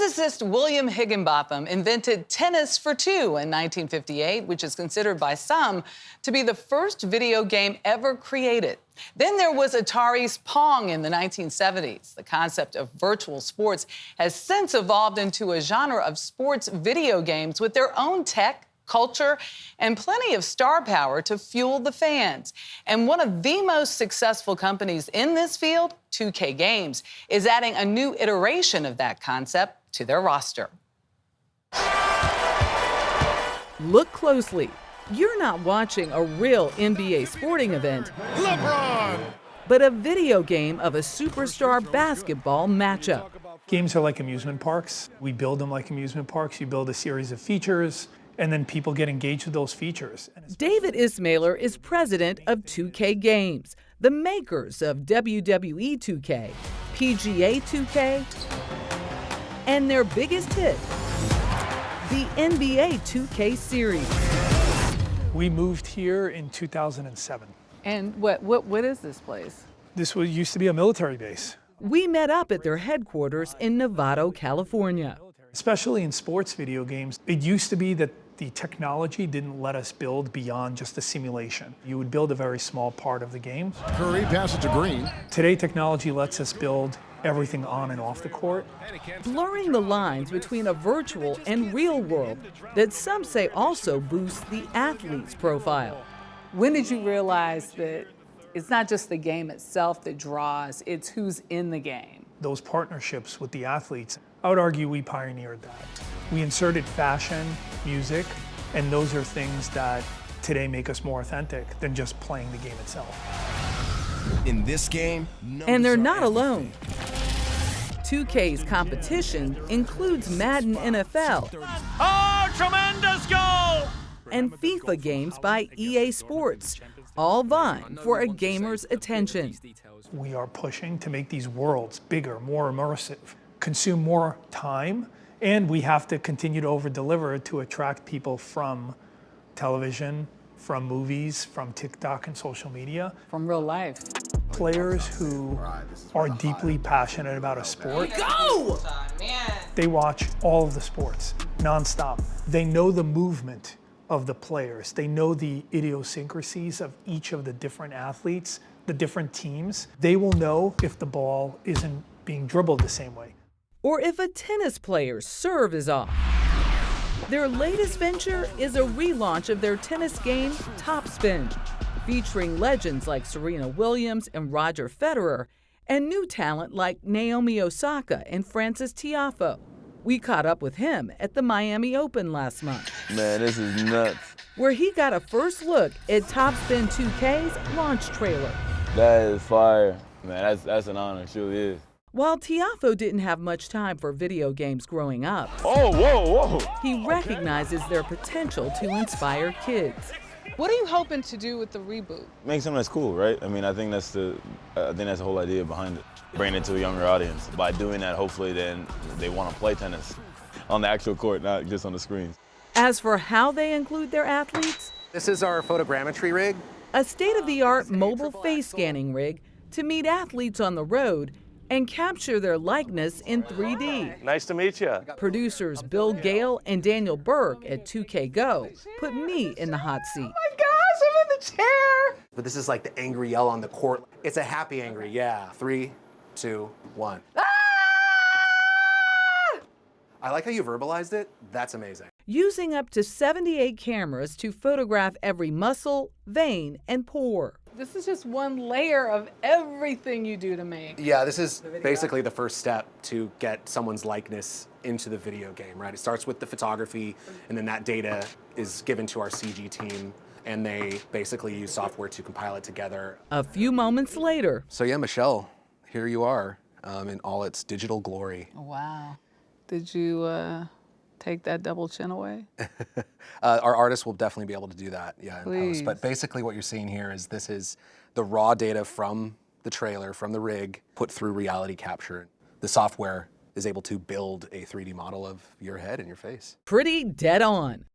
Physicist William Higginbotham invented tennis for two in 1958, which is considered by some to be the first video game ever created. Then there was Atari's Pong in the 1970s. The concept of virtual sports has since evolved into a genre of sports video games with their own tech, culture, and plenty of star power to fuel the fans. And one of the most successful companies in this field, 2K Games, is adding a new iteration of that concept to their roster. Look closely. You're not watching a real NBA sporting event, LeBron! but a video game of a superstar basketball matchup. Games are like amusement parks. We build them like amusement parks. You build a series of features, and then people get engaged with those features. David Ismailer is president of 2K Games, the makers of WWE 2K, PGA 2K, and their biggest hit, the NBA 2K series. We moved here in 2007. And what is this place? This used to be a military base. We met up at their headquarters in Novato, California. Especially in sports video games, it used to be that the technology didn't let us build beyond just a simulation. You would build a very small part of the game. Curry passes to Green. Today, technology lets us build everything on and off the court. Blurring the lines between a virtual and real world that some say also boosts the athlete's profile. When did you realize that it's not just the game itself that draws, it's who's in the game? Those partnerships with the athletes, I would argue we pioneered that. We inserted fashion, music, and those are things that today make us more authentic than just playing the game itself. In this game, and they're not alone. 2K's competition includes Madden NFL. Oh, tremendous goal! And FIFA games by EA Sports, all vying for a gamer's attention. We are pushing to make these worlds bigger, more immersive, consume more time, and we have to continue to over-deliver to attract people from television, from movies, from TikTok and social media. From real life. Players who are deeply passionate about a sport, Go! they watch all of the sports nonstop. They know the movement of the players. They know the idiosyncrasies of each of the different athletes, the different teams. They will know if the ball isn't being dribbled the same way. Or if a tennis player's serve is off. Their latest venture is a relaunch of their tennis game, Topspin, featuring legends like Serena Williams and Roger Federer, and new talent like Naomi Osaka and Frances Tiafoe. We caught up with him at the Miami Open last month. Man, this is nuts. Where he got a first look at Topspin 2K's launch trailer. That is fire. Man, that's an honor, it surely is. While Tiafoe didn't have much time for video games growing up, Oh, whoa. he recognizes their potential to inspire kids. What are you hoping to do with the reboot? Make something that's cool, right? I mean, I think that's the whole idea behind it. Bring it to a younger audience. By doing that, hopefully then they want to play tennis on the actual court, not just on the screens. As for how they include their athletes, this is our photogrammetry rig. A state-of-the-art mobile face scanning rig to meet athletes on the road and capture their likeness in 3D. Nice to meet you. Producers Bill Gale and Daniel Burke at 2K Go put me in the hot seat. Oh my gosh, I'm in the chair! But this is like the angry yell on the court. It's a happy angry, yeah. 3, 2, 1. Ah! I like how you verbalized it. That's amazing. Using up to 78 cameras to photograph every muscle, vein, and pore. This is just one layer of everything you do to make. Yeah, this is basically the first step to get someone's likeness into the video game, right? It starts with the photography, and then that data is given to our CG team, and they basically use software to compile it together. A few moments later. So yeah, Michelle, here you are in all its digital glory. Wow. Did you take that double chin away? Our artists will definitely be able to do that, yeah, in Please. post. But basically what you're seeing here is this is the raw data from the trailer, from the rig, put through reality capture. The software is able to build a 3D model of your head and your face. Pretty dead on.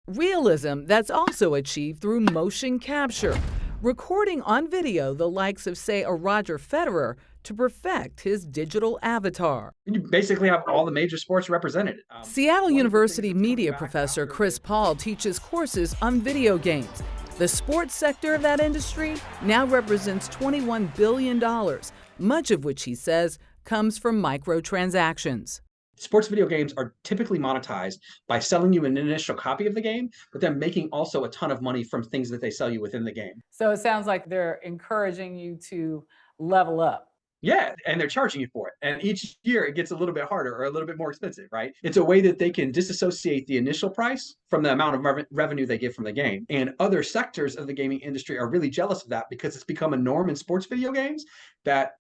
Realism that's also achieved through motion capture, recording on video the likes of, say, a Roger Federer to perfect his digital avatar. You basically have all the major sports represented. Seattle University media professor Chris Paul teaches courses on video games. The sports sector of that industry now represents $21 billion, much of which, he says, comes from microtransactions. Sports video games are typically monetized by selling you an initial copy of the game, but then making also a ton of money from things that they sell you within the game. So it sounds like they're encouraging you to level up. Yeah, and they're charging you for it. And each year it gets a little bit harder or a little bit more expensive, right? It's a way that they can disassociate the initial price from the amount of revenue they get from the game. And other sectors of the gaming industry are really jealous of that because it's become a norm in sports video games that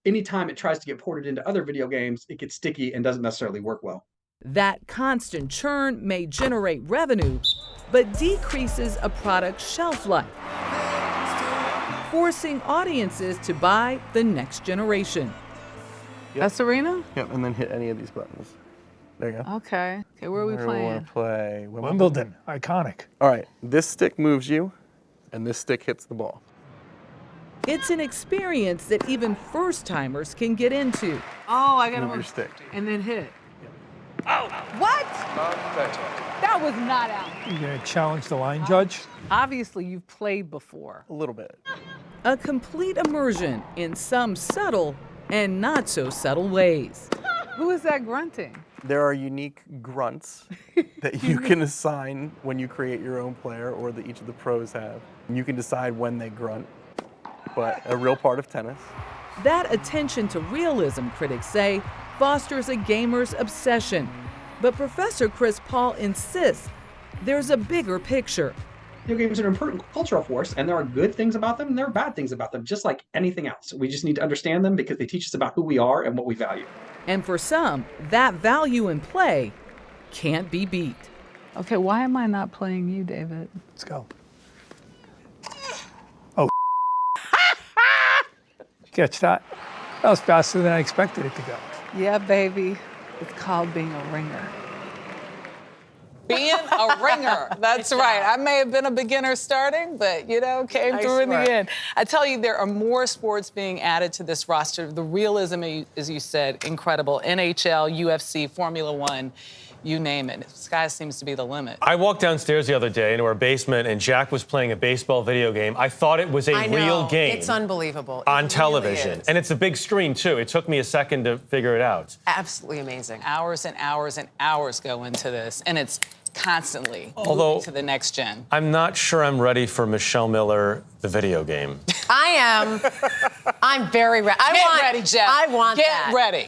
anytime it tries to get ported into other video games, it gets sticky and doesn't necessarily work well. That constant churn may generate revenue, but decreases a product's shelf life, forcing audiences to buy the next generation. That's Serena? Yep, and then hit any of these buttons. There you go. Okay. Okay, where are we We playing? want to play Wimbledon, iconic. All right, this stick moves you, and this stick hits the ball. It's an experience that even first-timers can get into. Oh, I got to Move your move. stick. And then hit. Oh, what? That was not out. You gonna challenge the line judge? Obviously, you've played before. A little bit. A complete immersion in some subtle and not so subtle ways. Who is that grunting? There are unique grunts that you can assign when you create your own player, or that each of the pros have. And you can decide when they grunt, but a real part of tennis. That attention to realism, critics say, fosters a gamer's obsession. But Professor Chris Paul insists there's a bigger picture. Video games are an important cultural force, and there are good things about them and there are bad things about them, just like anything else. We just need to understand them because they teach us about who we are and what we value. And for some, that value in play can't be beat. Okay, why am I not playing you, David? Let's go. Oh. Catch that? That was faster than I expected it to go. Yeah, baby. It's called being a ringer. Being a ringer. That's right. I may have been a beginner starting, but, came through in the end. I tell you, there are more sports being added to this roster. The realism, as you said, incredible. NHL, UFC, Formula One, you name it. The sky seems to be the limit. I walked downstairs the other day into our basement, and Jack was playing a baseball video game. I thought it was a real game. It's unbelievable. On It television. really is. And it's a big screen, too. It took me a second to figure it out. Absolutely amazing. Hours and hours and hours go into this, and it's constantly Although, to the next gen. I'm not sure I'm ready for Michelle Miller, the video game. I am. I'm very ready. Get ready, Jeff. I want Get that. ready.